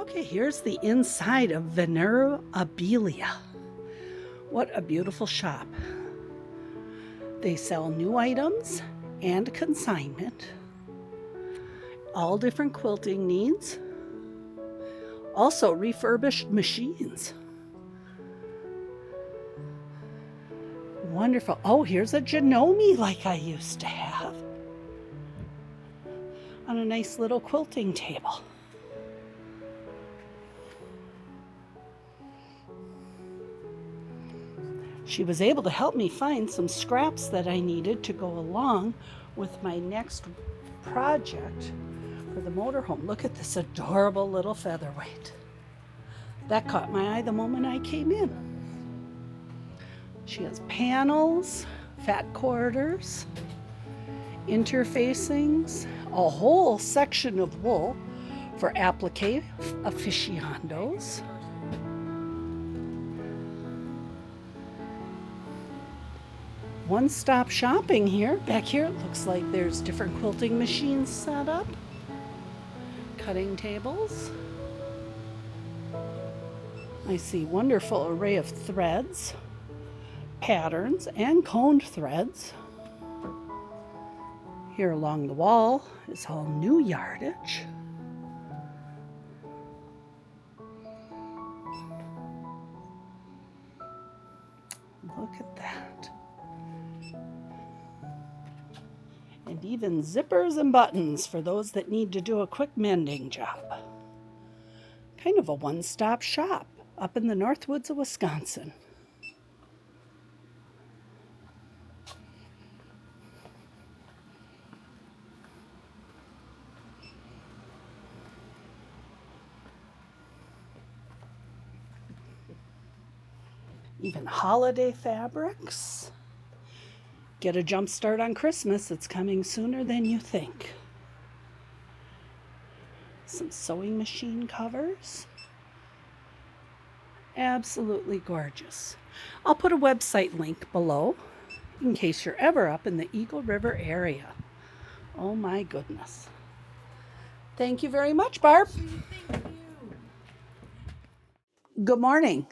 Okay, here's the inside of Venerabilia. What a beautiful shop. They sell new items and consignment, all different quilting needs, also refurbished machines. Wonderful. Oh, here's a Janome like I used to have on a nice little quilting table. She was able to help me find some scraps that I needed to go along with my next project for the motorhome. Look at this adorable little featherweight. That caught my eye the moment I came in. She has panels, fat quarters, interfacings, a whole section of wool for applique aficionados. One-stop shopping here. Back here it looks like there's different quilting machines set up, cutting tables. I see wonderful array of threads, patterns, and coned threads. Here along the wall is all new yardage. Look at that. And even zippers and buttons for those that need to do a quick mending job. Kind of a one-stop shop up in the Northwoods of Wisconsin. Even holiday fabrics. Get a jump start on Christmas. It's coming sooner than you think. Some sewing machine covers. Absolutely gorgeous. I'll put a website link below in case you're ever up in the Eagle River area. Oh my goodness. Thank you very much, Barb. Good morning.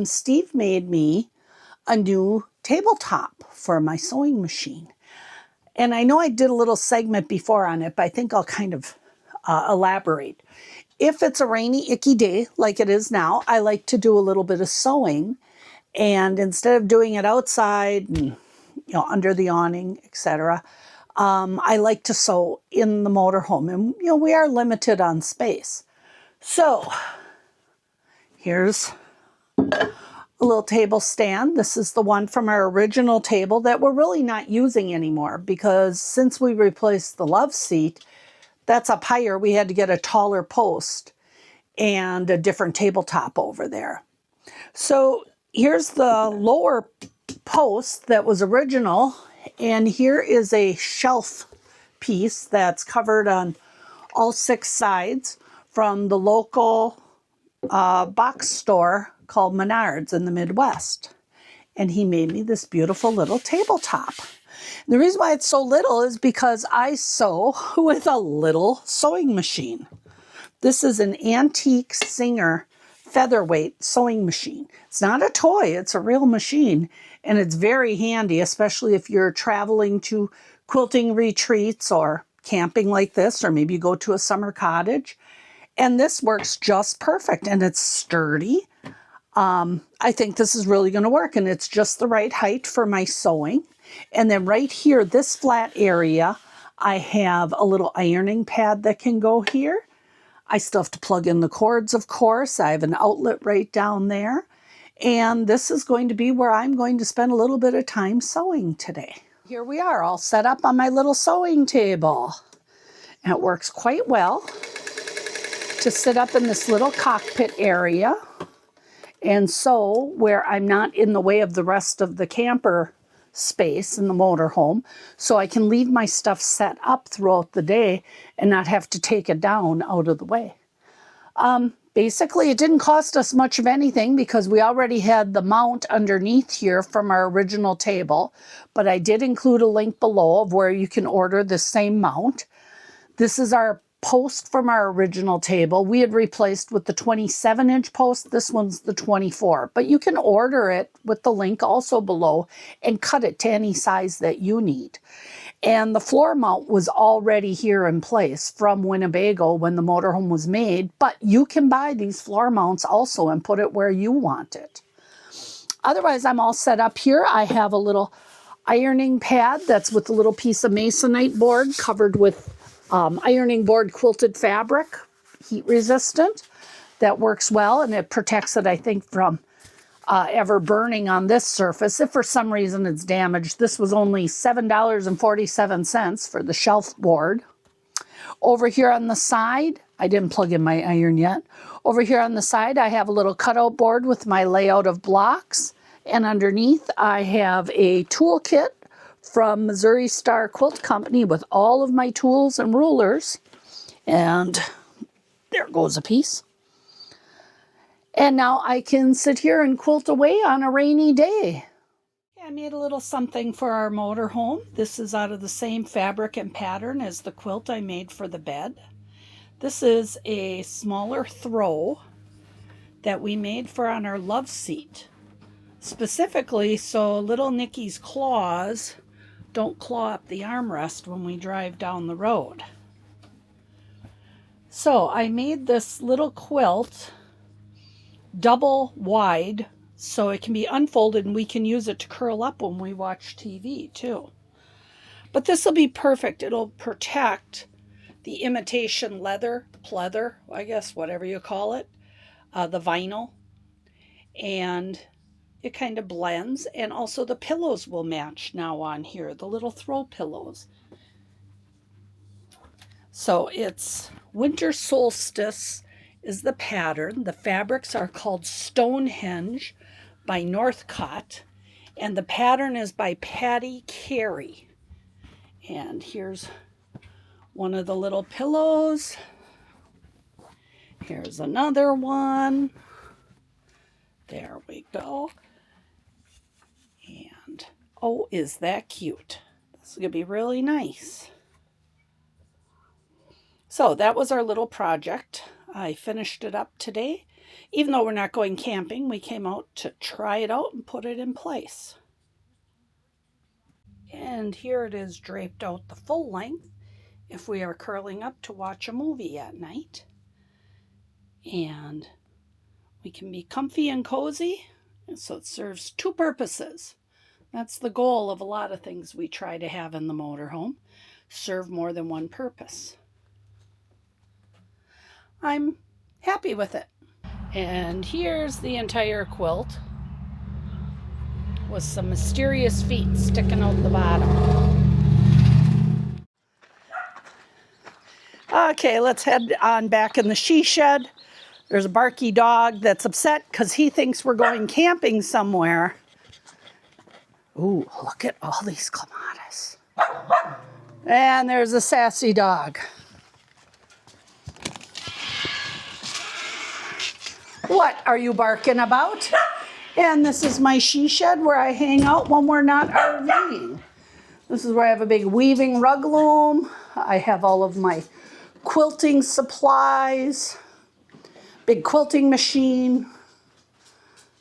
Steve made me a new tabletop for my sewing machine. And I know I did a little segment before on it, but I think I'll kind of elaborate. If it's a rainy, icky day like it is now, I like to do a little bit of sewing. And instead of doing it outside and under the awning, etc., I like to sew in the motorhome. And we are limited on space. So here's a little table stand. This is the one from our original table that we're really not using anymore because since we replaced the love seat, that's up higher. We had to get a taller post and a different tabletop over there. So here's the lower post that was original, and here is a shelf piece that's covered on all 6 sides from the local box store called Menards in the Midwest. And he made me this beautiful little tabletop. The reason why it's so little is because I sew with a little sewing machine. This is an antique Singer featherweight sewing machine. It's not a toy, it's a real machine, and it's very handy, especially if you're traveling to quilting retreats or camping like this, or maybe you go to a summer cottage. And this works just perfect, and it's sturdy. I think this is really going to work, and it's just the right height for my sewing. And then right here, this flat area, I have a little ironing pad that can go here. I still have to plug in the cords, of course. I have an outlet right down there. And this is going to be where I'm going to spend a little bit of time sewing today. Here we are, all set up on my little sewing table. And it works quite well to sit up in this little cockpit area and sew where I'm not in the way of the rest of the camper space in the motorhome, so I can leave my stuff set up throughout the day and not have to take it down out of the way. Basically, it didn't cost us much of anything because we already had the mount underneath here from our original table, but I did include a link below of where you can order the same mount. This is our post from our original table. We had replaced with the 27-inch post. This one's the 24. But you can order it with the link also below and cut it to any size that you need. And the floor mount was already here in place from Winnebago when the motorhome was made. But you can buy these floor mounts also and put it where you want it. Otherwise, I'm all set up here. I have a little ironing pad that's with a little piece of masonite board covered with ironing board quilted fabric, heat resistant. That works well, and it protects it, I think, from ever burning on this surface. If for some reason it's damaged, this was only $7.47 for the shelf board. Over here on the side, I didn't plug in my iron yet. Over here on the side, I have a little cutout board with my layout of blocks. And underneath, I have a toolkit from Missouri Star Quilt Company with all of my tools and rulers. And there goes a piece. And now I can sit here and quilt away on a rainy day. I made a little something for our motorhome. This is out of the same fabric and pattern as the quilt I made for the bed. This is a smaller throw that we made for on our love seat. Specifically so little Nikki's claws don't claw up the armrest when we drive down the road. So I made this little quilt double wide so it can be unfolded and we can use it to curl up when we watch TV too. But this will be perfect. It'll protect the imitation leather, pleather, I guess, whatever you call it, the vinyl, and it kind of blends, and also the pillows will match now on here, the little throw pillows. So it's Winter Solstice is the pattern. The fabrics are called Stonehenge by Northwoods, and the pattern is by Patty Carey. And here's one of the little pillows. Here's another one. There we go. And oh, is that cute? This is going to be really nice. So that was our little project. I finished it up today. Even though we're not going camping, we came out to try it out and put it in place. And here it is draped out the full length if we are curling up to watch a movie at night. And we can be comfy and cozy, and so it serves two purposes. That's the goal of a lot of things we try to have in the motorhome, serve more than one purpose. I'm happy with it. And here's the entire quilt with some mysterious feet sticking out the bottom. Okay, let's head on back in the sheshed. There's a barky dog that's upset because he thinks we're going camping somewhere. Ooh, look at all these clematis. And there's a sassy dog. What are you barking about? And this is my sheshed where I hang out when we're not RVing. This is where I have a big weaving rug loom. I have all of my quilting supplies, big quilting machine,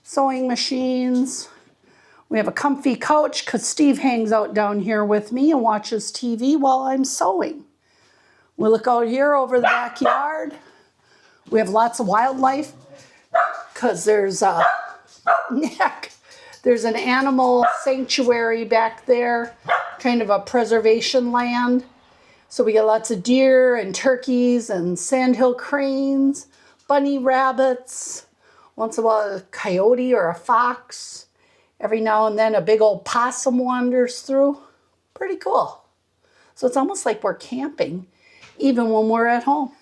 sewing machines. We have a comfy couch because Steve hangs out down here with me and watches TV while I'm sewing. We look out here over the backyard. We have lots of wildlife because there's an animal sanctuary back there, kind of a preservation land. So we get lots of deer and turkeys and sandhill cranes, bunny rabbits, once in a while a coyote or a fox. Every now and then a big old possum wanders through. Pretty cool. So it's almost like we're camping even when we're at home.